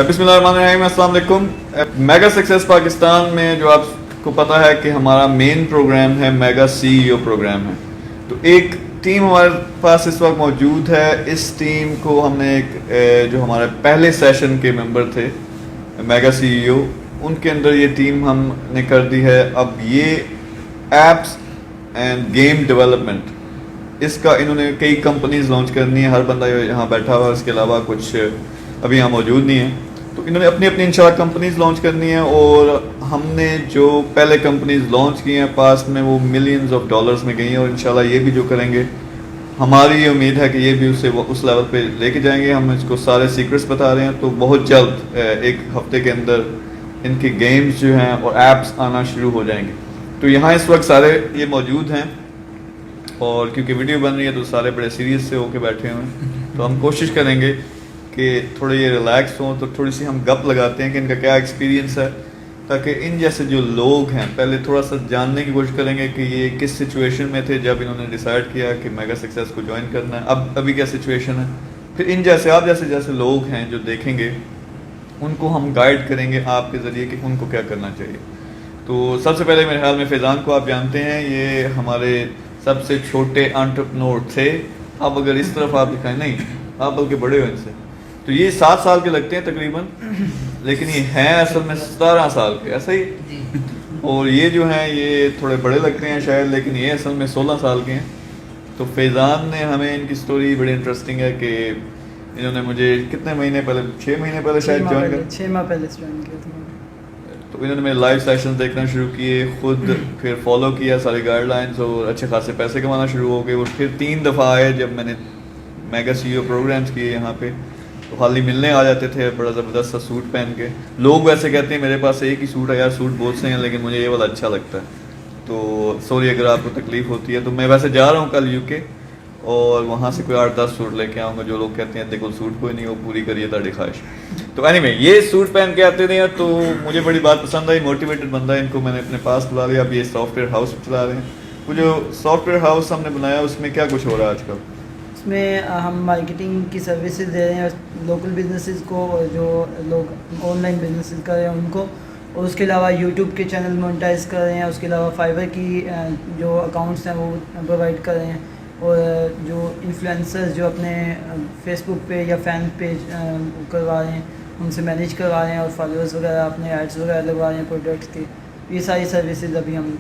بسم اللہ الرحمن الرحیم. السلام علیکم. میگا سکسیس پاکستان میں جو آپ کو پتہ ہے کہ ہمارا مین پروگرام ہے میگا CEO پروگرام ہے. تو ایک ٹیم ہمارے پاس اس وقت موجود ہے. اس ٹیم کو ہم نے ایک جو ہمارے پہلے سیشن کے ممبر تھے میگا CEO ان کے اندر یہ ٹیم ہم نے کر دی ہے. اب یہ ایپس اینڈ گیم ڈیولپمنٹ اس کا انہوں نے کئی کمپنیز لانچ کرنی ہے. ہر بندہ یہاں بیٹھا ہوا ہے, اس کے علاوہ کچھ ابھی یہاں موجود نہیں ہیں. تو انہوں نے اپنی انشاءاللہ کمپنیز لانچ کرنی ہیں, اور ہم نے جو پہلے کمپنیز لانچ کی ہیں پاس میں وہ ملینز آف ڈالرز میں گئی ہیں, اور انشاءاللہ یہ بھی جو کریں گے ہماری امید ہے کہ یہ بھی اس لیول پہ لے کے جائیں گے. ہم اس کو سارے سیکرٹس بتا رہے ہیں. تو بہت جلد ایک ہفتے کے اندر ان کی گیمز جو ہیں اور ایپس آنا شروع ہو جائیں گے. تو یہاں اس وقت سارے یہ موجود ہیں, اور کیونکہ ویڈیو بن رہی ہے تو سارے بڑے سیریس سے ہو کے بیٹھے ہوئے ہیں. تو ہم کوشش کریں گے کہ تھوڑے یہ ریلیکس ہوں. تو تھوڑی سی ہم گپ لگاتے ہیں کہ ان کا کیا ایکسپیرینس ہے, تاکہ ان جیسے جو لوگ ہیں پہلے تھوڑا سا جاننے کی کوشش کریں گے کہ یہ کس سچویشن میں تھے جب انہوں نے ڈیسائیڈ کیا کہ میگا سکسیس کو جوائن کرنا ہے, ابھی کیا سچویشن ہے. پھر ان جیسے آپ جیسے لوگ ہیں جو دیکھیں گے ان کو ہم گائیڈ کریں گے آپ کے ذریعے کہ ان کو کیا کرنا چاہیے. تو سب سے پہلے میرے خیال میں فیضان کو آپ جانتے ہیں, یہ ہمارے سب سے چھوٹے انٹرپرنور تھے. اب اگر اس طرف آپ دکھائیں, نہیں آپ بلکہ بڑے ہو ان سے, تو یہ 7 سال کے لگتے ہیں تقریباً, لیکن یہ ہیں اصل میں 17 سال کے, ایسا ہی. اور یہ جو ہیں یہ تھوڑے بڑے لگتے ہیں شاید, لیکن یہ اصل میں 16 سال کے ہیں. تو فیضان نے ہمیں ان کی سٹوری بڑی انٹرسٹنگ ہے کہ انہوں نے مجھے کتنے مہینے پہلے 6 مہینے پہلے شاید جوائن کیا, 6 ماہ پہلے جوائن کیا تھا. تو انہوں نے میرے لائیو سیشن دیکھنا شروع کیے, خود پھر فالو کیا سارے گائیڈ لائنس, اور اچھے خاصے پیسے کمانا شروع ہو گئے. اور پھر 3 دفعہ آئے جب میں نے میگا CEO پروگرامس کیے یہاں پہ, تو خالی ملنے آ جاتے تھے بڑا زبردست سا سوٹ پہن کے. لوگ ویسے کہتے ہیں میرے پاس ایک ہی سوٹ ہے یار, سوٹ بہت سے ہیں لیکن مجھے یہ والا اچھا لگتا ہے. تو سوری اگر آپ کو تکلیف ہوتی ہے. تو میں ویسے جا رہا ہوں کل UK, اور وہاں سے کوئی 8-10 سوٹ لے کے آؤں گا. جو لوگ کہتے ہیں دیکھو سوٹ کوئی نہیں, وہ پوری کریے تاری خواہش. تو اینی یہ سوٹ پہن کے آتے ہیں, تو مجھے بڑی بات پسند آئی. موٹیویٹڈ بندہ ہے, ان کو میں نے اپنے پاس بلا لیا. اب یہ سافٹ ویئر ہاؤس چلا رہے ہیں. وہ جو سافٹ ویئر ہاؤس ہم نے بنایا اس میں کیا کچھ ہو رہا ہے آج کل؟ اس میں ہم مارکیٹنگ کی سروسز دے رہے ہیں لوکل بزنسز کو, جو لوگ آن لائن بزنسز کر رہے ہیں ان کو, اور اس کے علاوہ یوٹیوب کے چینل مونیٹائز کر رہے ہیں. اس کے علاوہ فائبر کی جو اکاؤنٹس ہیں وہ پرووائڈ کر رہے ہیں, اور جو انفلوئنسرز جو اپنے فیس بک پہ یا فین پیج کروا رہے ہیں ان سے مینیج کروا رہے ہیں, اور فالوورز وغیرہ اپنے ایڈس وغیرہ لگوا رہے ہیں پروڈکٹس کے. یہ ساری سروسز ابھی ہم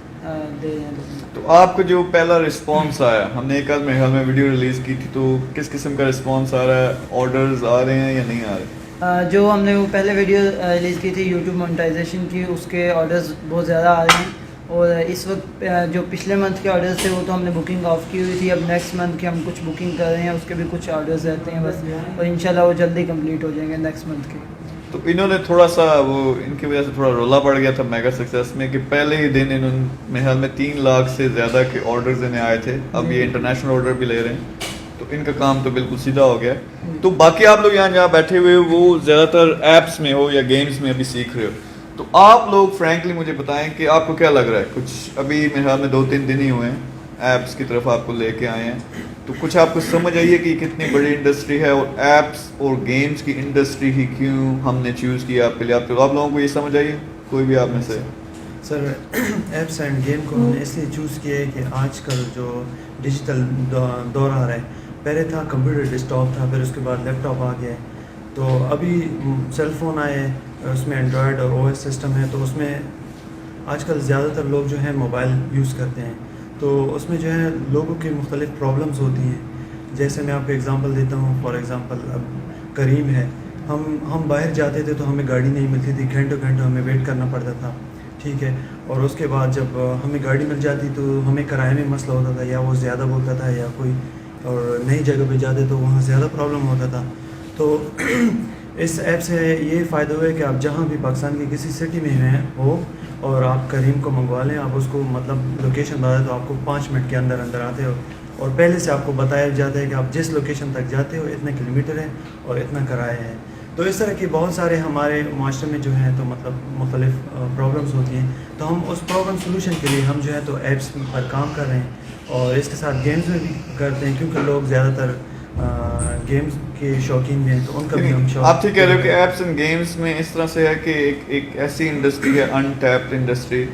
دے رہے ہیں. تو آپ کو جو پہلا رسپانس آیا, ہم نے ایک آدھ میرے خیال میں ویڈیو ریلیز کی تھی, تو کس قسم کا رسپانس آ رہا ہے؟ آرڈرز آ رہے ہیں یا نہیں آ رہے؟ جو ہم نے وہ پہلے ویڈیو ریلیز کی تھی یوٹیوب مونیٹائزیشن کی, اس کے آرڈرز بہت زیادہ آ رہے ہیں. اور اس وقت جو پچھلے منتھ کے آرڈرز تھے وہ تو ہم نے بکنگ آف کی ہوئی تھی. اب نیکسٹ منتھ کے ہم کچھ بکنگ کر رہے ہیں, اس کے بھی کچھ آرڈرز رہتے ہیں بس, اور انشاءاللہ وہ جلدی کمپلیٹ ہو جائیں گے نیکسٹ منتھ کے. تو انہوں نے تھوڑا سا وہ ان کی وجہ سے تھوڑا رولا پڑ گیا تھا میگا سکسیس میں, کہ پہلے ہی دن انہوں نے میرے خیال میں 3 لاکھ سے زیادہ کے آرڈرز انہیں آئے تھے. اب یہ انٹرنیشنل آرڈر بھی لے رہے ہیں, تو ان کا کام تو بالکل سیدھا ہو گیا. تو باقی آپ لوگ یہاں جہاں بیٹھے ہوئے وہ زیادہ تر ایپس میں ہو یا گیمز میں ابھی سیکھ رہے ہو, تو آپ لوگ فرینکلی مجھے بتائیں کہ آپ کو کیا لگ رہا ہے. کچھ ابھی میرے خیال میں 2-3 دن ہی ہوئے ہیں ایپس کی طرف آپ کو لے کے آئے ہیں, تو کچھ آپ کو سمجھ آئیے کہ کتنی بڑی انڈسٹری ہے, اور ایپس اور گیمز کی انڈسٹری ہی کیوں ہم نے چوز کیا آپ کے لیے. آپ لوگوں کو یہ سمجھ آئیے کوئی بھی آپ میں سے؟ سر ایپس اینڈ گیم کو ہم نے اس لیے چوز کیا ہے کہ آج کل جو ڈیجیٹل دور آ رہا ہے, پہلے تھا کمپیوٹر ڈیسک ٹاپ تھا, پھر اس کے بعد لیپ ٹاپ آ گیا ہے, تو ابھی سیل فون آئے ہیں, اس میں اینڈرائڈ اور OS سسٹم ہے. تو اس میں آج کل زیادہ تر لوگ جو ہیں موبائل یوز کرتے ہیں, تو اس میں جو ہے لوگوں کی مختلف پرابلمز ہوتی ہیں. جیسے میں آپ کو ایگزامپل دیتا ہوں, فار ایگزامپل اب کریم ہے, ہم باہر جاتے تھے تو ہمیں گاڑی نہیں ملتی تھی, گھنٹوں ہمیں ویٹ کرنا پڑتا تھا, ٹھیک ہے. اور اس کے بعد جب ہمیں گاڑی مل جاتی تو ہمیں کرائے میں مسئلہ ہوتا تھا, یا وہ زیادہ بولتا تھا, یا کوئی اور نئی جگہ پہ جاتے تو وہاں زیادہ پرابلم ہوتا تھا. تو اس ایپ سے یہ فائدہ ہوا ہے کہ آپ جہاں بھی پاکستان کی کسی سٹی میں ہیں ہو اور آپ کریم کو منگوا لیں, آپ اس کو مطلب لوکیشن بتا دیں تو آپ کو 5 منٹ کے اندر آتے ہو, اور پہلے سے آپ کو بتایا جاتا ہے کہ آپ جس لوکیشن تک جاتے ہو اتنا کلومیٹر ہے اور اتنا کرایہ ہے. تو اس طرح کی بہت سارے ہمارے معاشرے میں جو ہیں تو مطلب مختلف پرابلمس ہوتی ہیں, تو ہم اس پرابلم سولوشن کے لیے ہم جو ہے تو ایپس پر کام کر رہے ہیں, اور اس کے ساتھ گیمز میں بھی کرتے ہیں, کیونکہ لوگ زیادہ تر گیمز کے شوقین بھی ہیں تو ان کا بھی ہم شوق. آپ ٹھیک کہہ رہے ہو کہ ایپس اینڈ گیمز میں اس طرح سے ہے کہ ایک ایسی انڈسٹری ہے ان ٹیپڈ انڈسٹری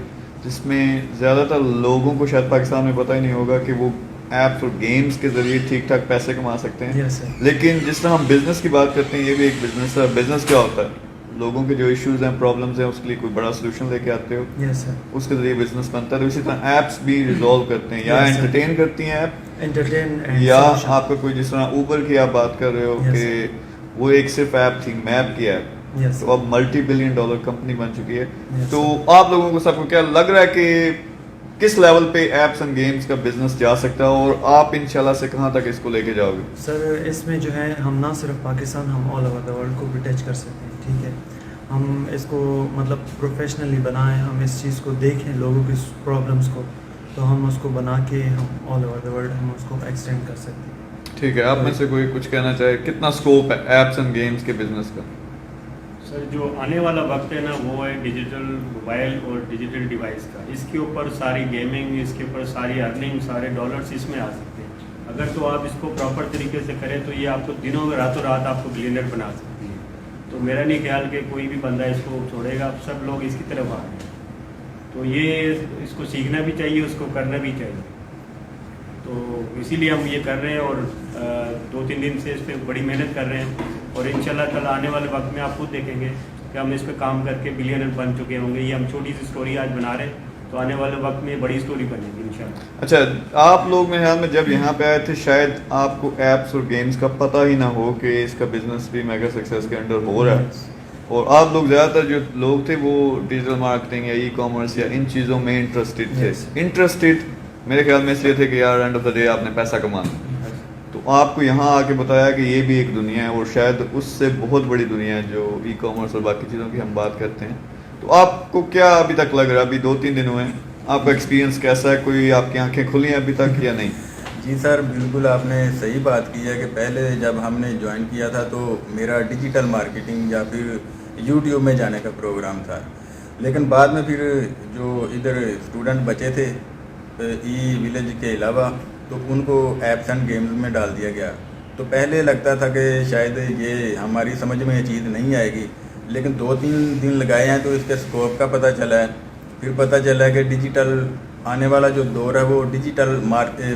جس میں زیادہ تر لوگوں کو شاید پاکستان میں پتہ ہی نہیں ہوگا کہ وہ ایپس اور گیمز کے ذریعے ٹھیک ٹھاک پیسے کما سکتے ہیں. لیکن جس طرح ہم بزنس کی بات کرتے ہیں یہ بھی ایک بزنس ہے. بزنس کیا ہوتا ہے؟ لوگوں کے جو ایشوز ہیں پرابلمز ہیں اس کے لیے کوئی بڑا سلوشن لے کے آتے ہو, اس کے ذریعے بزنس بنتا ہے. تو اسی طرح ایپس بھی ریزالو کرتے ہیں یا انٹرٹین کرتی ہیں ایپ, یا آپ کا کوئی جس طرح اوبر کی آپ بات کر رہے ہو کہ وہ ایک صرف ایپ تھی میپ کی ایپ, تو اب ملٹی بلین ڈالر کمپنی بن چکی ہے. تو آپ لوگوں کو سب کو کیا لگ رہا ہے کہ کس لیول پہ ایپس اینڈ گیمز کا بزنس جا سکتا ہے اور آپ انشاءاللہ سے کہاں تک اس کو لے کے جاؤ گے؟ سر اس میں جو ہے ہم نہ صرف پاکستان, ہم آل اوور دا ورلڈ کو بھی ٹچ کر سکتے ہیں. ٹھیک ہے, ہم اس کو مطلب پروفیشنلی بنائیں, ہم اس چیز کو دیکھیں لوگوں کی پرابلمس کو, تو ہم اس کو بنا کے ہم آل اوور دا ورلڈ ہم اس کو ایکسٹینڈ کر سکتے ہیں. ٹھیک ہے, آپ میں سے کوئی کچھ کہنا چاہے؟ کتنا اسکوپ ہے ایپس اینڈ گیمز کے بزنس کا؟ سر جو آنے والا وقت ہے نا وہ ہے ڈیجیٹل موبائل اور ڈیجیٹل ڈیوائس کا. اس کے اوپر ساری گیمنگ, اس کے اوپر ساری ارننگ, سارے ڈالرس اس میں آ سکتے ہیں. اگر تو آپ اس کو پراپر طریقے سے کریں تو یہ آپ کو دنوں میں راتوں رات آپ کو بلینئر بنا سکتی ہے. تو میرا نہیں خیال کہ کوئی بھی بندہ اس کو چھوڑے گا, سب لوگ اس کی طرف آ رہے ہیں. تو یہ اس کو سیکھنا بھی چاہیے, اس کو کرنا بھی چاہیے. تو اسی لیے ہم یہ کر رہے ہیں اور 2-3 دن سے اس پہ بڑی محنت کر رہے ہیں, اور انشاءاللہ تعالی آنے والے وقت میں آپ خود دیکھیں گے کہ ہم اس پہ کام کر کے بلینئر بن چکے ہوں گے. یہ ہم چھوٹی سی اسٹوری آج بنا رہے ہیں, تو آنے والے وقت میں بڑی اسٹوری بنے گی انشاءاللہ. اچھا, آپ لوگ میرے خیال میں جب یہاں پہ آئے تھے شاید آپ کو ایپس اور گیمز کا پتہ ہی نہ ہو کہ اس کا بزنس بھی میگا سکسیس کے انڈر ہو رہا ہے, اور آپ لوگ زیادہ تر جو لوگ تھے وہ ڈیجیٹل مارکیٹنگ یا ای کامرس یا ان چیزوں میں انٹرسٹیڈ میرے خیال میں اس لیے تھے کہ یار اینڈ آف دا ڈے آپ نے پیسہ کمانا. تو آپ کو یہاں آ کے بتایا کہ یہ بھی ایک دنیا ہے, اور شاید اس سے بہت بڑی دنیا ہے جو ای کامرس اور باقی چیزوں کی ہم بات کرتے ہیں. تو آپ کو کیا ابھی تک لگ رہا ہے؟ ابھی 2-3 دن ہوئے ہیں, آپ کا ایکسپیرینس کیسا ہے؟ کوئی آپ کی آنکھیں کھلی ہیں ابھی تک یا نہیں؟ جی سر, بالکل آپ نے صحیح بات کی ہے کہ پہلے جب ہم نے جوائن کیا تھا تو میرا ڈیجیٹل مارکیٹنگ یا پھر یوٹیوب میں جانے کا پروگرام تھا. لیکن بعد میں پھر جو ادھر اسٹوڈنٹ بچے تھے ای ویلیج کے علاوہ, تو ان کو ایپس اینڈ گیمز میں ڈال دیا گیا. تو پہلے لگتا تھا کہ شاید یہ ہماری سمجھ میں یہ چیز نہیں آئے گی, لیکن 2-3 دن لگائے ہیں تو اس کے اسکوپ کا پتہ چلا ہے. پھر پتہ چلا ہے کہ ڈیجیٹل آنے والا جو دور ہے وہ ڈیجیٹل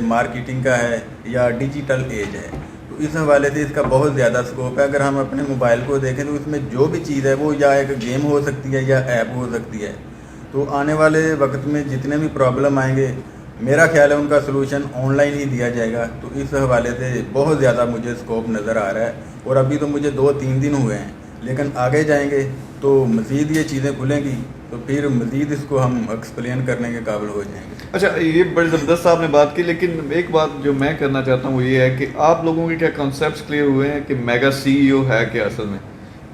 مارکیٹنگ کا ہے یا ڈیجیٹل ایج ہے. تو اس حوالے سے اس کا بہت زیادہ اسکوپ ہے. اگر ہم اپنے موبائل کو دیکھیں تو اس میں جو بھی چیز ہے وہ یا ایک گیم ہو سکتی ہے یا ایپ ہو سکتی ہے. تو آنے والے وقت میں جتنے بھی پرابلم آئیں گے میرا خیال ہے ان کا سلوشن آن لائن ہی دیا جائے گا. تو اس حوالے سے بہت زیادہ مجھے اسکوپ نظر آ رہا ہے, اور ابھی تو مجھے 2-3 دن ہوئے ہیں, لیکن آگے جائیں گے تو مزید یہ چیزیں کھلیں گی تو پھر مزید اس کو ہم ایکسپلین کرنے کے قابل ہو جائیں گے. اچھا, یہ بڑی زبردست آپ نے بات کی, لیکن ایک بات جو میں کرنا چاہتا ہوں وہ یہ ہے کہ آپ لوگوں کے کیا کانسیپٹس کلیئر ہوئے ہیں کہ میگا سی ای او ہے کیا اصل میں؟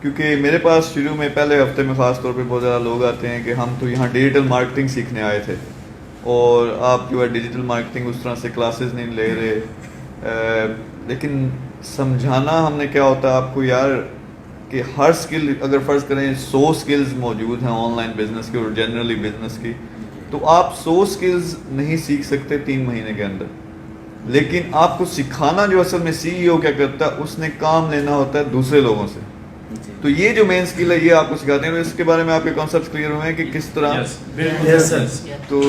کیونکہ میرے پاس شروع میں پہلے ہفتے میں خاص طور پہ بہت زیادہ لوگ آتے ہیں کہ ہم تو یہاں ڈیجیٹل مارکیٹنگ سیکھنے آئے تھے, اور آپ جو ہے ڈیجیٹل مارکیٹنگ اس طرح سے کلاسز نہیں لے رہے. لیکن سمجھانا ہم نے کیا ہوتا ہے آپ کو یار کہ ہر سکل اگر فرض کریں 100 سکلز موجود ہیں آن لائن بزنس کی اور جنرلی بزنس کی, تو آپ 100 سکلز نہیں سیکھ سکتے 3 مہینے کے اندر. لیکن آپ کو سکھانا جو اصل میں سی ای او کیا کرتا ہے, اس نے کام لینا ہوتا ہے دوسرے لوگوں سے. تو یہ جو مین سکل ہے یہ آپ کو سکھاتے ہیں. اس کے بارے میں آپ کے کانسیپٹس کلیئر ہوئے ہیں کہ کس طرح؟ تو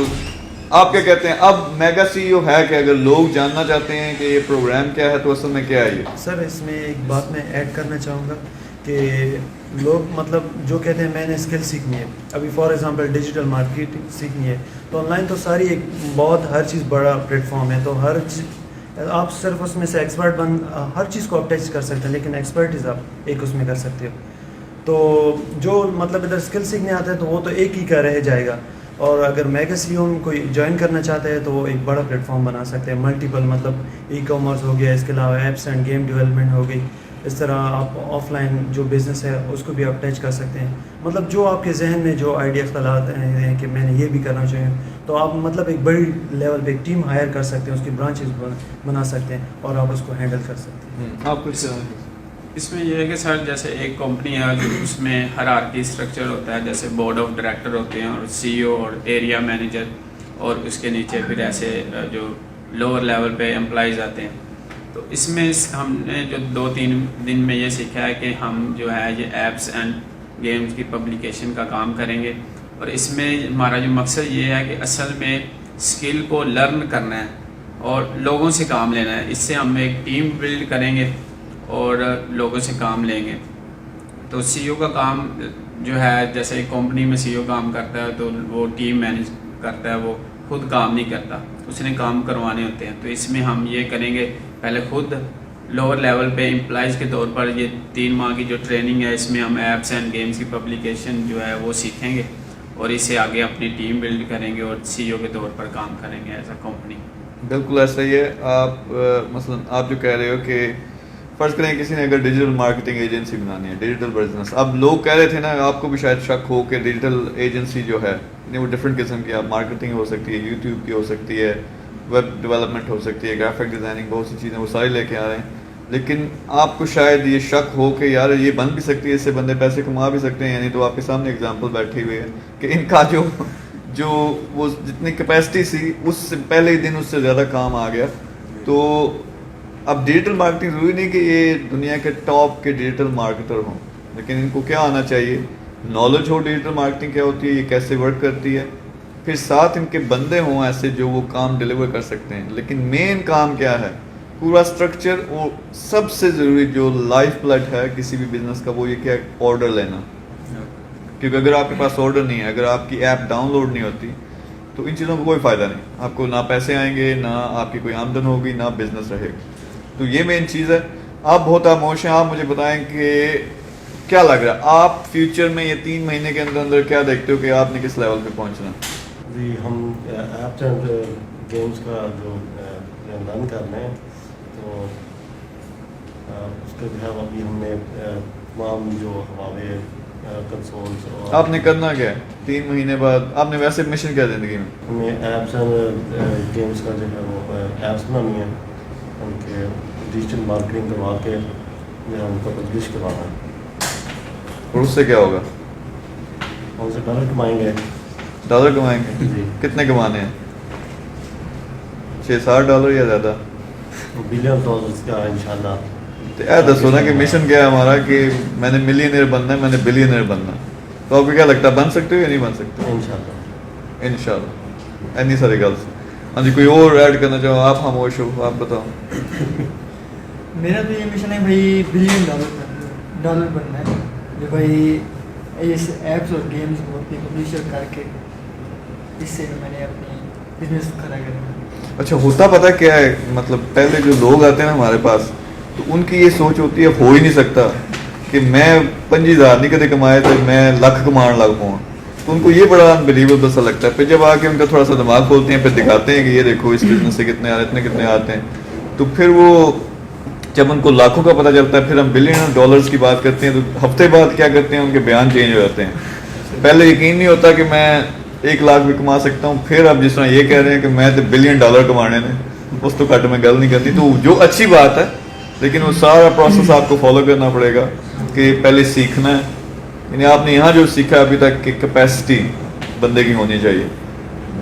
آپ کیا کہتے ہیں اب میگا سی ای او ہے کہ اگر لوگ جاننا چاہتے ہیں کہ یہ پروگرام کیا ہے تو اصل میں کیا ہے یہ؟ سر اس میں ایک بات میں ایڈ کرنا چاہوں گا کہ لوگ مطلب جو کہتے ہیں میں نے اسکل سیکھنی ہے, ابھی فار ایگزامپل ڈیجیٹل مارکیٹنگ سیکھنی ہے, تو آن لائن تو ساری ایک بہت ہر چیز بڑا پلیٹ فارم ہے, تو ہر چیز آپ صرف اس میں سے ایکسپرٹ ہر چیز کو آپ ٹچ کر سکتے ہیں, لیکن ایکسپرٹیز آپ ایک اس میں کر سکتے ہو. تو جو مطلب ادھر اسکل سیکھنے آتا ہے تو وہ تو ایک ہی کا رہ جائے گا, اور اگر میگا سی او میں کوئی جوائن کرنا چاہتا ہے تو وہ ایک بڑا پلیٹ فارم بنا سکتے ہیں. ملٹیپل مطلب ای کامرس ہو گیا, اس کے علاوہ ایپس اینڈ گیم ڈیولپمنٹ ہو گئی, اس طرح آپ آف لائن جو بزنس ہے اس کو بھی آپ ٹچ کر سکتے ہیں. مطلب جو آپ کے ذہن میں جو آئیڈیا خیالات ہیں کہ میں نے یہ بھی کرنا چاہیے, تو آپ مطلب ایک بڑی لیول پہ ایک ٹیم ہائر کر سکتے ہیں, اس کی برانچز بنا سکتے ہیں اور آپ اس کو ہینڈل کر سکتے ہیں. آپ کچھ اس میں یہ ہے کہ سر جیسے ایک کمپنی ہے جو اس میں ہرارکی اسٹرکچر ہوتا ہے, جیسے بورڈ آف ڈائریکٹر ہوتے ہیں اور سی ای او اور ایریا مینیجر, اور اس کے نیچے پھر ایسے جو لوور لیول پہ امپلائیز آتے ہیں. تو اس میں ہم نے جو 2-3 دن میں یہ سیکھا ہے کہ ہم جو ہے یہ ایپس اینڈ گیمز کی پبلیکیشن کا کام کریں گے، اور اس میں ہمارا جو مقصد یہ ہے کہ اصل میں اسکل کو لرن کرنا ہے اور لوگوں سے کام لینا ہے. اس سے ہم ایک ٹیم بلڈ کریں گے اور لوگوں سے کام لیں گے. تو سی او کا کام جو ہے جیسے ایک کمپنی میں سی او کام کرتا ہے تو وہ ٹیم مینیج کرتا ہے، وہ خود کام نہیں کرتا، اس نے کام کروانے ہوتے ہیں. تو اس میں ہم یہ کریں گے، پہلے خود لوور لیول پہ امپلائز کے طور پر یہ 3 ماہ کی جو ٹریننگ ہے اس میں ہم ایپس اینڈ گیمز کی پبلیکیشن جو ہے وہ سیکھیں گے اور اسے آگے اپنی ٹیم بلڈ کریں گے اور سی او کے طور پر کام کریں گے ایز اے کمپنی. بالکل ایسا ہی ہے. آپ مثلا آپ جو کہہ رہے ہو کہ فرض کریں کسی نے اگر ڈیجیٹل مارکیٹنگ ایجنسی بنانی ہے، ڈیجیٹل بزنس، اب لوگ کہہ رہے تھے نا، آپ کو بھی شاید شک ہو کہ ڈیجیٹل ایجنسی جو ہے وہ ڈفرینٹ قسم کی، آپ مارکیٹنگ ہو سکتی ہے، یوٹیوب کی ہو سکتی ہے، ویب ڈیولپمنٹ ہو سکتی ہے، گرافک ڈیزائننگ، بہت سی چیزیں وہ ساری لے کے آ رہے ہیں. لیکن آپ کو شاید یہ شک ہو کہ یار یہ بن بھی سکتی ہے، اس سے بندے پیسے کما بھی سکتے ہیں. یعنی تو آپ کے سامنے اگزامپل بیٹھی ہوئی ہے کہ ان کا جو وہ جتنی کیپیسٹی سی اس سے پہلے ہی دن اس سے زیادہ کام آ گیا. تو اب ڈیجیٹل مارکیٹنگ ضروری نہیں کہ یہ دنیا کے ٹاپ کے ڈیجیٹل مارکیٹر ہوں، لیکن ان کو کیا آنا چاہیے، نالج ہو ڈیجیٹل مارکیٹنگ کیا ہوتی ہے، یہ کیسے ورک کرتی ہے، پھر ساتھ ان کے بندے ہوں ایسے جو وہ کام ڈیلیور کر سکتے ہیں. لیکن مین کام کیا ہے، پورا اسٹرکچر، اور سب سے ضروری جو لائف بلڈ ہے کسی بھی بزنس کا، وہ یہ کہ آرڈر لینا. کیونکہ اگر آپ کے پاس آرڈر نہیں ہے، اگر آپ کی ایپ ڈاؤن لوڈ نہیں ہوتی تو ان چیزوں کا کوئی فائدہ نہیں. آپ کو نہ پیسے آئیں گے، نہ آپ کی کوئی آمدن ہوگی، نہ بزنس رہے گا. تو یہ مین چیز ہے. آپ بہت خاموش ہیں، آپ مجھے بتائیں کہ کیا لگ رہا ہے آپ فیوچر میں یہ 3 مہینے کے اندر اندر کیا دیکھتے ہو کہ آپ نے کس لیول پہ پہنچنا؟ جی ہم ایپس اینڈ گیمس کا جو لرن کر رہے ہیں، تو اس کا جو ہے ابھی ہم نے تمام جو ہمارے کنسولس اور آپ نے کرنا کیا ہے 3 مہینے بعد؟ آپ نے ویسے مشن کیا زندگی میں؟ ہمیں ایپس اینڈ گیمس کا جو ہے وہ ایپس بنانی ہے، ان کے ڈیجیٹل مارکیٹنگ کروا کے جو ہے ان کو پبلش کروانا ہے. اور اس سے کیا ہوگا؟ ان سے ڈالر کمائیں گے. ڈالر کمائیں گے؟ جی. کتنے کمانے ہیں؟ $6-7 یا زیادہ؟ بلین ڈالرز کا انشاءاللہ. تو اے دسو نا کہ مشن کیا ہے ہمارا، کہ میں نے ملینئر بننا ہے، میں نے بلینئر بننا ہے. تو آپ کو کیا لگتا ہے بن سکتے ہو یا نہیں بن سکتے؟ انشاءاللہ. انشاءاللہ. اینی ساری گلس. ہاں جی، کوئی اور ایڈ کرنا چاہو؟ آپ خاموش ہو، آپ بتاؤ. میرا تو یہ مشن ہے بھائی بلین ڈالر بننا ہے، جو بھائی اس ایپس اور گیمز کو اپنی پبلشر کر کے اس سے میں نے اپنی بزنس کھڑا کرنا. اچھا، ہوتا پتہ کیا ہے، مطلب پہلے جو لوگ آتے ہیں نا ہمارے پاس، تو ان کی یہ سوچ ہوتی ہے ہو ہی نہیں سکتا کہ میں 25,000 نہیں کدے کمائے تو میں لکھ کمان لگ پاؤں. تو ان کو یہ بڑا انبلیویبل سا لگتا ہے. پھر جب آ کے ان کا تھوڑا سا دماغ کھولتے ہیں، پھر دکھاتے ہیں کہ یہ دیکھو اس بزنس سے کتنے آ رہے، کتنے آتے ہیں. تو پھر وہ جب ان کو لاکھوں کا پتہ چلتا ہے، پھر ہم بلین ڈالرز کی بات کرتے ہیں، تو ہفتے بعد کیا کرتے ہیں، ان کے بیان چینج ہو جاتے ہیں. پہلے یقین نہیں ہوتا کہ میں 1 لاکھ بھی کما سکتا ہوں، پھر اب جس طرح یہ کہہ رہے ہیں کہ میں تو $1 بلین کمانے نے، اس تو کٹ میں گل نہیں کرتی. تو جو اچھی بات ہے، لیکن وہ سارا پروسیس آپ کو فالو کرنا پڑے گا کہ پہلے سیکھنا ہے. یعنی آپ نے یہاں جو سیکھا ابھی تک کہ کیپیسٹی بندے کی ہونی چاہیے.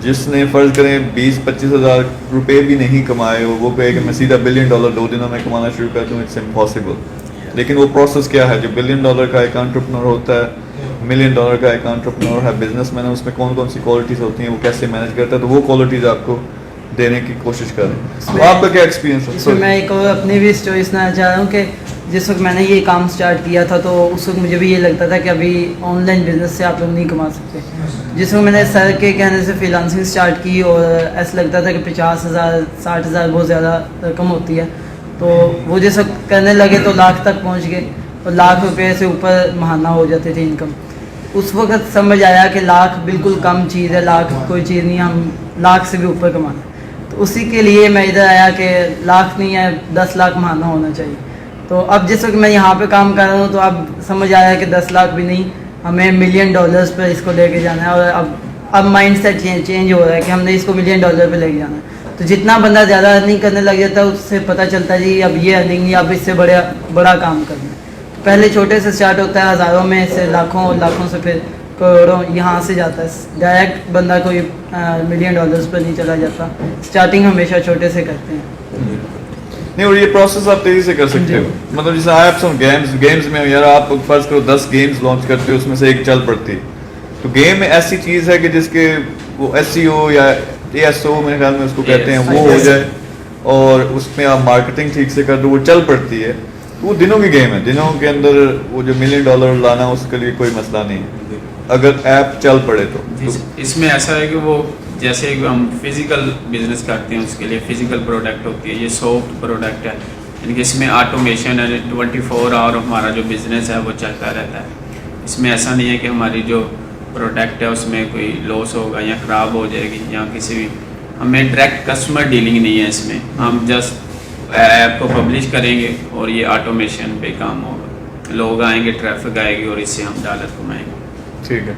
جس نے فرض کریں 20-25 ہزار روپے بھی نہیں کمائے، وہ کہے کہ میں سیدھا $1 بلین 2 دنوں میں کمانا شروع کر دوں، اٹس امپاسبل. لیکن وہ پروسیس کیا ہے، جو $1 بلین کا ایک انٹرپرنور ہوتا ہے، $1 ملین کا ایک انٹرپرنور ہے، بزنس مین ہے، اس میں کون کون سی کوالٹیز ہوتی ہیں، وہ کیسے مینیج کرتا ہے، تو وہ کوالٹیز آپ کو دینے کی کوشش کریں. تو آپ کا کیا ایکسپیرینس ہے؟ اس میں میں ایک اور اپنی بھی اسٹوری سنانا چاہ رہا ہوں کہ جس وقت میں نے یہ کام سٹارٹ کیا تھا تو اس وقت مجھے بھی یہ لگتا تھا کہ ابھی آن لائن بزنس سے آپ لوگ نہیں کما سکتے. جس وقت میں نے سر کے کہنے سے فری لانسنگ سٹارٹ کی اور ایسا لگتا تھا کہ 50,000 60,000 بہت زیادہ رقم ہوتی ہے، تو وہ جس وقت کرنے لگے تو لاکھ تک پہنچ گئے اور $1,00,000 سے اوپر ماہانہ ہو جاتے تھے انکم. اس وقت سمجھ آیا کہ $1,00,000 بالکل کم چیز ہے، $1,00,000 کوئی چیز نہیں، ہم $1,00,000 سے بھی اوپر کمانا. تو اسی کے لیے میں ادھر آیا کہ $1,00,000 نہیں ہے، 10,00,000 ماہانہ ہونا چاہیے. تو اب جس وقت میں یہاں پہ کام کر رہا ہوں تو اب سمجھ آیا کہ 10,00,000 بھی نہیں، ہمیں $1 ملین پہ اس کو لے کے جانا ہے. اور اب مائنڈ سیٹ چینج ہو رہا ہے کہ ہم نے اس کو $1 ملین پہ لے کے جانا ہے. تو جتنا بندہ زیادہ ارننگ کرنے لگ جاتا ہے اس سے پتہ چلتا ہے جی اب یہ ارننگ نہیں، اب اس سے بڑا کام کرنا ہے. پہلے چھوٹے سے سٹارٹ ہوتا ہے، ہزاروں میں سے لاکھوں، اور لاکھوں سے پھر کروڑوں یہاں سے جاتا ہے. ڈائریکٹ بندہ کوئی $1 ملین پہ نہیں چلا جاتا. اسٹارٹنگ ہمیشہ چھوٹے سے کرتے ہیں. نہیں, اور یہ پروسیس آپ تیزی سے کر سکتے ہو. مطلب جیسے ایپس اور گیمز میں یار آپ فرض کرو 10 گیمز لانچ کرتے ہو, اس میں سے ایک چل پڑتی, تو گیم ایسی چیز ہے کہ جس کے وہ SEO یا ASO میرے خیال میں اس کو کہتے ہیں, وہ ہو جائے اور اس میں آپ مارکیٹنگ ٹھیک سے کر دو, وہ چل پڑتی ہے, وہ دنوں کی گیم ہے. دنوں کے اندر وہ جو $1 ملین لانا اس کے لیے کوئی مسئلہ نہیں ہے اگر ایپ چل پڑے تو. اس میں ایسا ہے کہ وہ جیسے ہم فزیکل بزنس کرتے ہیں اس کے لیے فزیکل پروڈکٹ ہوتی ہے, یہ سافٹ پروڈکٹ ہے, یعنی کہ اس میں آٹومیشن ہے, 24 آور ہمارا جو بزنس ہے وہ چلتا رہتا ہے. اس میں ایسا نہیں ہے کہ ہماری جو پروڈکٹ ہے اس میں کوئی لاس ہوگا یا خراب ہو جائے گی یا کسی بھی, ہمیں ڈائریکٹ کسٹمر ڈیلنگ نہیں ہے اس میں. ہم جسٹ ایپ کو پبلش کریں گے اور یہ آٹومیشن پہ کام ہوگا, لوگ آئیں گے, ٹریفک آئے گی اور اس سے ہم ڈالر کمائیں گے. ٹھیک ہے.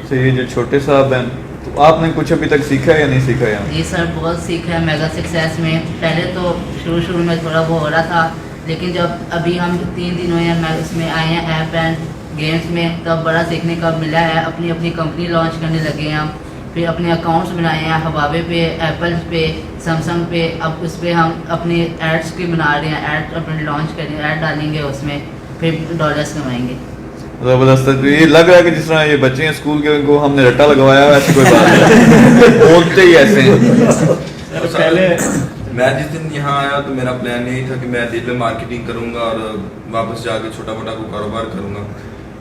تو یہ جو چھوٹے صاحب ہیں, تو آپ نے کچھ ابھی تک سیکھا یا نہیں سیکھا یہاں؟ جی سر, بہت سیکھا ہے میگا سکسیس میں. پہلے تو شروع میں تھوڑا وہ ہو رہا تھا, لیکن جب ابھی ہم 3 دن ہوئے ہیں اس میں آئے ہیں ایپ اینڈ گیمز میں, تب بڑا سیکھنے کا ملا ہے. اپنی کمپنی لانچ کرنے لگے ہیں ہم, پھر اپنے اکاؤنٹس بنائے ہیں ہواوے پہ, ایپل پہ, سمسنگ پہ. اب اس پہ ہم اپنے ایڈس کی بنا رہے ہیں, ایڈ اپنے لانچ کریں, ایڈ ڈالیں گے اس میں, پھر ڈالرس کمائیں گے. زبردست ہے. یہ لگ رہا ہے کہ جس طرح یہ بچے ہیں اسکول کے, ان کو ہم نے رٹا لگوایا ہے, ایسی کوئی بات نہیں, بولتے ہی ایسے ہیں. پہلے میں جس دن یہاں آیا تو میرا پلان یہی تھا کہ میں ڈیجیٹل مارکیٹنگ کروں گا اور واپس جا کے چھوٹا موٹا کوئی کاروبار کروں گا.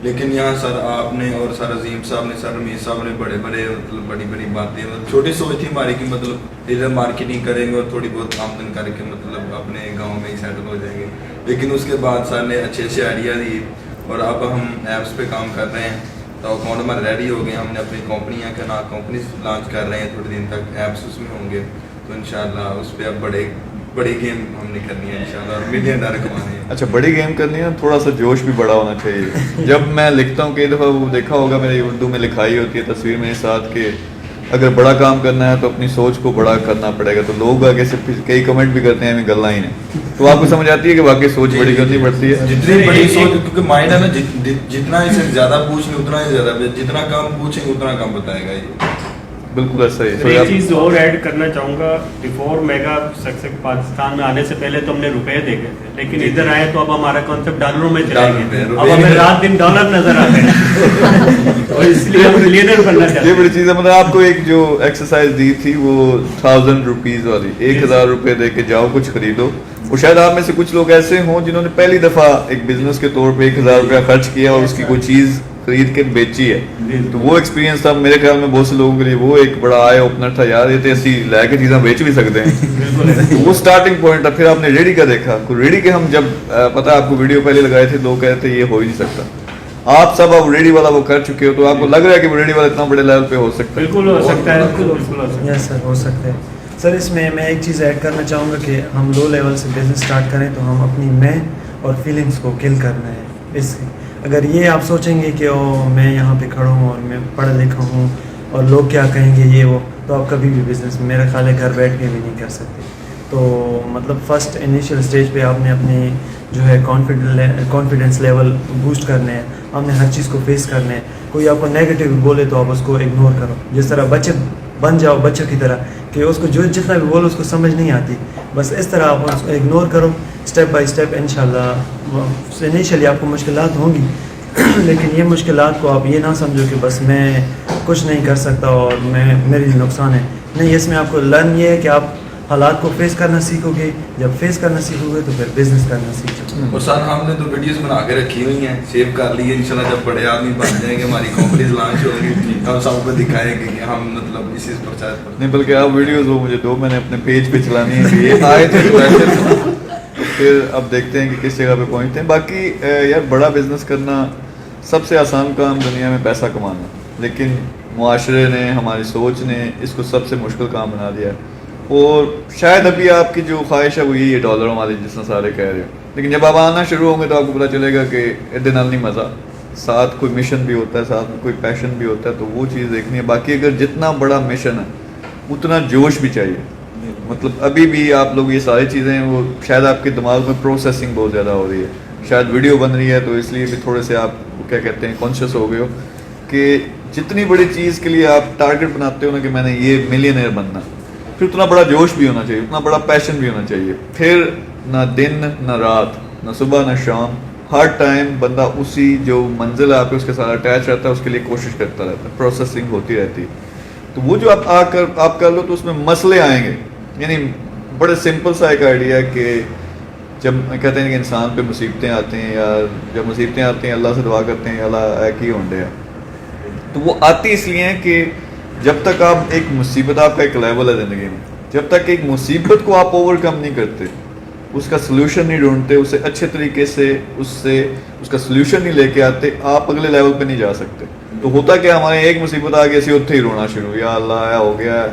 لیکن یہاں سر آپ نے اور سر عظیم صاحب نے, سر رمیز صاحب نے بڑے مطلب بڑی باتیں, مطلب چھوٹی سوچ تھی ہماری کہ مطلب ڈیجیٹل مارکیٹنگ کریں گے اور تھوڑی بہت آمدن کر کے مطلب اپنے گاؤں میں ہی سیٹل ہو جائیں گے. لیکن اس کے بعد سر نے اچھے آئیڈیا دیے اور اب ہم ایپس پہ کام کر رہے ہیں. تو اکاؤنٹ ہمارے ریڈی ہو گئے, ہم نے اپنی کمپنیاں کے نام کمپنیز لانچ کر رہے ہیں, تھوڑے دن تک ایپس اس میں ہوں گے. تو انشاءاللہ اس پہ اب بڑی گیم ہم نے کرنی ہے انشاءاللہ, اور $1 ملین کمانے ہیں. اچھا, بڑی گیم کرنی ہے, تھوڑا سا جوش بھی بڑا ہونا چاہیے. جب میں لکھتا ہوں, کئی دفعہ وہ دیکھا ہوگا میری اردو میں لکھائی ہوتی ہے تصویر میرے ساتھ کہ اگر بڑا کام کرنا ہے تو اپنی سوچ کو بڑا کرنا پڑے گا. تو لوگ آگے سے کئی کمنٹ بھی کرتے ہیں ہمیں گلا ہی نہیں, تو آپ کو سمجھ آتی ہے کہ واقعی سوچ بڑی کرنی پڑتی ہے. جتنی بڑی سوچ, کیونکہ مائنڈ ہے نا, جتنا اسے زیادہ پوچھ لیں اتنا ہی زیادہ, جتنا کم پوچھیں اتنا کم بتائے گا. یہ بالکل ایسا ہی. ایک چیز اور ایڈ کرنا چاہوں گا, بیفور میگا سکسیس پاکستان میں آنے سے پہلے تو ہم نے روپے دیکھے تھے, لیکن ادھر آئے تو اب ہمارا کانسیپٹ ڈالروں میں چلا گیا, اب ہمیں رات دن ڈالر نظر آتے ہیں, اور اس لیے ہم ملینئر بننا چاہتے ہیں. یہ بڑی چیز ہے. مطلب آپ کو ایک جو ایکسرسائز دی تھی وہ 1000 روپیز والی, 1000 روپے دے کے جاؤ کچھ خریدو, اور شاید آپ میں سے کچھ لوگ ایسے ہوں جنہوں نے پہلی دفعہ ایک بزنس کے طور پہ 1000 روپیہ خرچ کیا اور اس کی کوئی چیز خرید کے بیچی ہے. تو وہ ایکسپیرینس تھا میرے خیال میں بہت سے لوگوں کے لیے, وہ ایک بڑا آئے اوپنر تھا. یار یہ تو اسی لے کے چیزیں بیچ بھی سکتے ہیں. وہ اسٹارٹنگ پوائنٹ تھا. پھر آپ نے ریڈی کا دیکھا, ریڈی کے ہم جب پتہ آپ کو ویڈیو پہلے لگائے تھے, لوگ کہتے یہ ہو ہی نہیں سکتا. آپ سب اب ریڈی والا وہ کر چکے ہو, تو آپ کو لگ رہا ہے کہ وہ ریڈی والا اتنا بڑے لیول پہ ہو سکتا ہے. بالکل ہو سکتا ہے, بالکل ہو سکتا ہے. یس سر, ہو سکتا ہے. سر اس میں ایک چیز ایڈ کرنا چاہوں گا کہ ہم لو لیول سے بزنس اسٹارٹ کریں تو ہم اپنی میں اور فیلنگس کو کل کرنا ہے. اس اگر یہ آپ سوچیں گے کہ میں یہاں پہ کھڑا ہوں اور میں پڑھا لکھا ہوں اور لوگ کیا کہیں گے یہ وہ, تو آپ کبھی بھی بزنس میرا خیال ہے گھر بیٹھ کے بھی نہیں کر سکتے. تو مطلب فرسٹ انیشیل اسٹیج پہ آپ نے اپنی جو ہے کانفیڈنس لیول بوسٹ کرنے ہیں, آپ نے ہر چیز کو فیس کرنا ہے. کوئی آپ کو نیگیٹو بولے تو آپ اس کو اگنور کرو, جس طرح بچے بن جاؤ بچوں کی طرح کہ اس کو جو جتنا بھی بولو اس کو سمجھ نہیں آتی, بس اس طرح آپ اس کو اگنور کرو اسٹیپ بائی اسٹیپ. انشاءاللہ انیشیلی آپ کو مشکلات ہوں گی, لیکن یہ مشکلات کو آپ یہ نہ سمجھو کہ بس میں کچھ نہیں کر سکتا اور میری نقصان ہے. نہیں, اس میں آپ کو لرن یہ ہے کہ آپ حالات کو فیس کرنا سیکھو گے. جب فیس کرنا سیکھو گے تو پھر بزنس کرنا سیکھو گے. اور سر ہم نے تو ویڈیوز بنا کے رکھی ہوئی ہیں, سیو کر لی ہے. انشاءاللہ جب بڑے آدمی بن جائیں گے, ہماری کمپنیز لانچ ہوگی, ہم سب کو دکھائیں گے کہ ہم مطلب اس چیز پر چاہتے ہیں. نہیں بلکہ آپ ویڈیوز وہ مجھے دو, میں نے اپنے پیج پہ چلانی ہے کہ یہ آئے تھے پھر اب دیکھتے ہیں کہ کس جگہ پہ پہنچتے ہیں. باقی یار بڑا بزنس کرنا سب سے آسان کام دنیا میں پیسہ کمانا, لیکن معاشرے نے, ہماری سوچ نے اس کو سب سے مشکل کام بنا دیا ہے. اور شاید ابھی آپ کی جو خواہش ہے وہ یہی ہے ڈالروں والی, جس طرح سارے کہہ رہے ہو. لیکن جب آپ آنا شروع ہوں گے تو آپ کو پتہ چلے گا کہ ادھر نہیں مزہ, ساتھ کوئی مشن بھی ہوتا ہے, ساتھ میں کوئی پیشن بھی ہوتا ہے, تو وہ چیز دیکھنی ہے. باقی اگر جتنا بڑا مشن ہے اتنا جوش بھی چاہیے. مطلب ابھی بھی آپ لوگ یہ ساری چیزیں وہ شاید آپ کے دماغ میں پروسیسنگ بہت زیادہ ہو رہی ہے, شاید ویڈیو بن رہی ہے تو اس لیے بھی تھوڑے سے آپ کیا کہتے ہیں کانشیس ہو گئے ہو کہ جتنی بڑی چیز کے لیے آپ ٹارگٹ بناتے ہو نا کہ میں نے یہ ملینئر بننا, پھر اتنا بڑا جوش بھی ہونا چاہیے, اتنا بڑا پیشن بھی ہونا چاہیے. پھر نہ دن نہ رات، نہ صبح نہ شام، ہر ٹائم بندہ اسی جو منزل ہے آپ کے اس کے ساتھ اٹیچ رہتا ہے، اس کے لیے کوشش کرتا رہتا ہے، پروسیسنگ ہوتی رہتی ہے. تو وہ جو آپ کر لو تو اس میں مسئلے آئیں گے. یعنی بڑے سمپل سا ایک آئیڈیا ہے کہ جب کہتے ہیں کہ انسان پہ مصیبتیں آتی ہیں، یا جب مصیبتیں آتی ہیں اللہ سے دعا کرتے ہیں اللہ ایک ہی ہونڈے ہے، تو وہ آتی اس لیے ہیں کہ جب تک آپ ایک مصیبت، آپ کا ایک لیول ہے زندگی میں، جب تک ایک مصیبت کو آپ اوور کم نہیں کرتے، اس کا سلوشن نہیں ڈھونڈتے، اسے اچھے طریقے سے اس کا سلوشن نہیں لے کے آتے، آپ اگلے لیول پہ نہیں جا سکتے. تو ہوتا کہ ہمارے ایک مصیبت آ گئی اسی اتنے ہی رونا شروع، یا اللہ آیا ہو گیا ہے،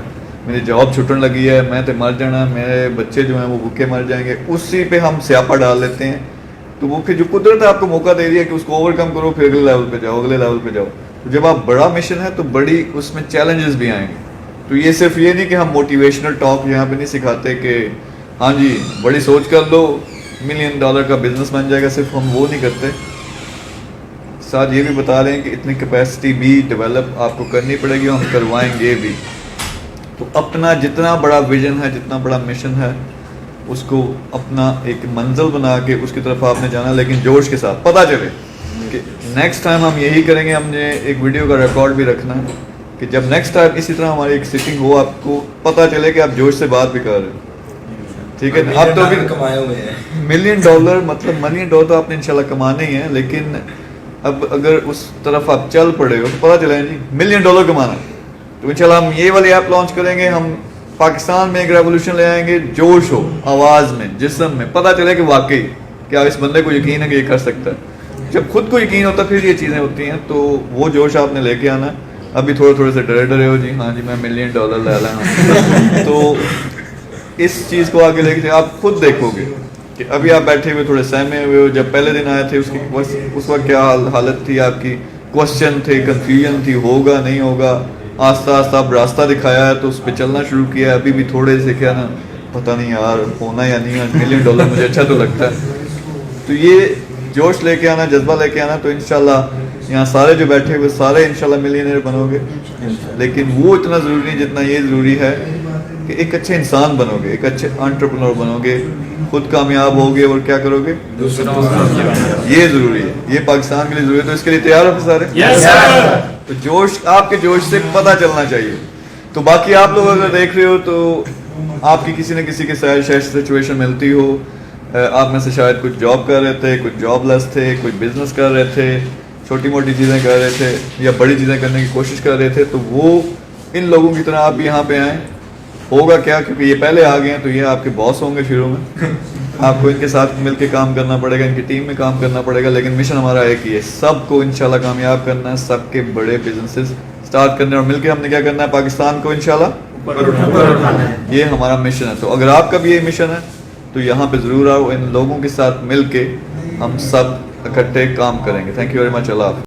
میری جاب چھٹن لگی ہے، میں تو مر جانا، میرے بچے جو ہیں وہ بھوکے مر جائیں گے، اسی پہ ہم سیاپا ڈال لیتے ہیں. تو وہ پھر جو قدرت ہے آپ کو موقع دے دیا کہ اس کو اوور کم کرو، پھر اگلے لیول پہ جاؤ، اگلے لیول پہ جاؤ. تو جب آپ بڑا مشن ہے تو بڑی اس میں چیلنجز بھی آئیں گے. تو یہ صرف یہ نہیں کہ ہم موٹیویشنل ٹاک یہاں پہ نہیں سکھاتے کہ ہاں جی بڑی سوچ کر لو $1 ملین کا بزنس بن جائے گا، صرف ہم وہ نہیں کرتے. ساتھ یہ بھی بتا رہے ہیں کہ اتنی کیپیسٹی بھی ڈیولپ آپ کو کرنی پڑے گی، ہم کروائیں گے بھی. تو اپنا جتنا بڑا ویژن ہے، جتنا بڑا مشن ہے، اس کو اپنا ایک منزل بنا کے اس کی طرف آپ نے جانا، لیکن جوش کے ساتھ. پتہ چلے کہ نیکسٹ ٹائم ہم یہی کریں گے. ہم نے ایک ویڈیو کا ریکارڈ بھی رکھنا ہے کہ جب نیکسٹ ٹائم اسی طرح ہماری ایک سیٹنگ ہو، آپ کو پتہ چلے کہ آپ جوش سے بات بھی کر رہے ہیں. ٹھیک ہے، اب تو کمائے ہوئے ہیں $1 ملین مطلب $1 ملین تو آپ نے انشاءاللہ کمانے ہی ہیں، لیکن اب اگر اس طرف آپ چل پڑے ہو تو پتہ چلے جی $1 ملین کمانا. تو انشاءاللہ ہم یہ والی ایپ لانچ کریں گے. ہم پاکستان میں ایک ریولوشن لے آئیں گے، جوش ہو آواز میں، جسم میں، پتہ چلے کہ واقعی کیا اس بندے کو یقین ہے کہ یہ کر سکتا ہے. جب خود کو یقین ہوتا پھر یہ چیزیں ہوتی ہیں. تو وہ جوش آپ نے لے کے آنا. ابھی تھوڑے سے ڈرے ہو جی، ہاں جی میں $1 ملین لے لاں. تو اس چیز کو آگے لے کے آپ خود دیکھو گے کہ ابھی آپ بیٹھے ہوئے تھوڑے سہمے ہوئے ہو. جب پہلے دن آئے تھے اس وقت کیا حالت تھی آپ کی، کوسچن تھے، کنفیوژن تھی، ہوگا نہیں ہوگا. آہستہ آہستہ اب راستہ دکھایا ہے تو اس پہ چلنا شروع کیا ہے. ابھی بھی تھوڑے سے کیا نا پتہ نہیں یار ہونا یا نہیں $1 ملین مجھے اچھا تو لگتا ہے. تو یہ جوش لے کے آنا، جذبہ لے کے آنا، تو انشاءاللہ یہاں سارے جو بیٹھے ہوئے سارے انشاءاللہ ملینئر بنو گے. لیکن وہ اتنا ضروری نہیں جتنا یہ ضروری ہے کہ ایک اچھے انسان بنو گے، ایک اچھے انٹرپرنور بنو گے، خود کامیاب ہوگے اور کیا کرو گے، یہ ضروری ہے. یہ پاکستان کے لیے ضروری ہے. تو اس کے لیے تیار ہو سارے؟ تو جوش، آپ کے جوش سے پتہ چلنا چاہیے. تو باقی آپ لوگ اگر دیکھ رہے ہو تو آپ کی کسی نہ کسی کے شاید سچویشن ملتی ہو. آپ میں سے شاید کچھ جاب کر رہے تھے، کچھ جاب لیس تھے، کچھ بزنس کر رہے تھے، چھوٹی موٹی چیزیں کر رہے تھے یا بڑی چیزیں کرنے کی کوشش کر رہے تھے. تو وہ ان لوگوں کی طرح آپ بھی یہاں پہ آئیں. ہوگا کیا، کیونکہ یہ پہلے آ گئے ہیں تو یہ آپ کے باس ہوں گے شروع میں. آپ کو ان کے ساتھ مل کے کام کرنا پڑے گا، ان کی ٹیم میں کام کرنا پڑے گا. لیکن مشن ہمارا ایک ہی ہے، سب کو انشاءاللہ کامیاب کرنا ہے، سب کے بڑے بزنسز سٹارٹ کرنے، اور مل کے ہم نے کیا کرنا ہے، پاکستان کو انشاءاللہ اوپر اٹھانا ہے. یہ ہمارا مشن ہے. تو اگر آپ کا بھی یہ مشن ہے تو یہاں پہ ضرور آؤ. ان لوگوں کے ساتھ مل کے ہم سب اکٹھے کام کریں گے. Thank you very much. اللہ حافظ.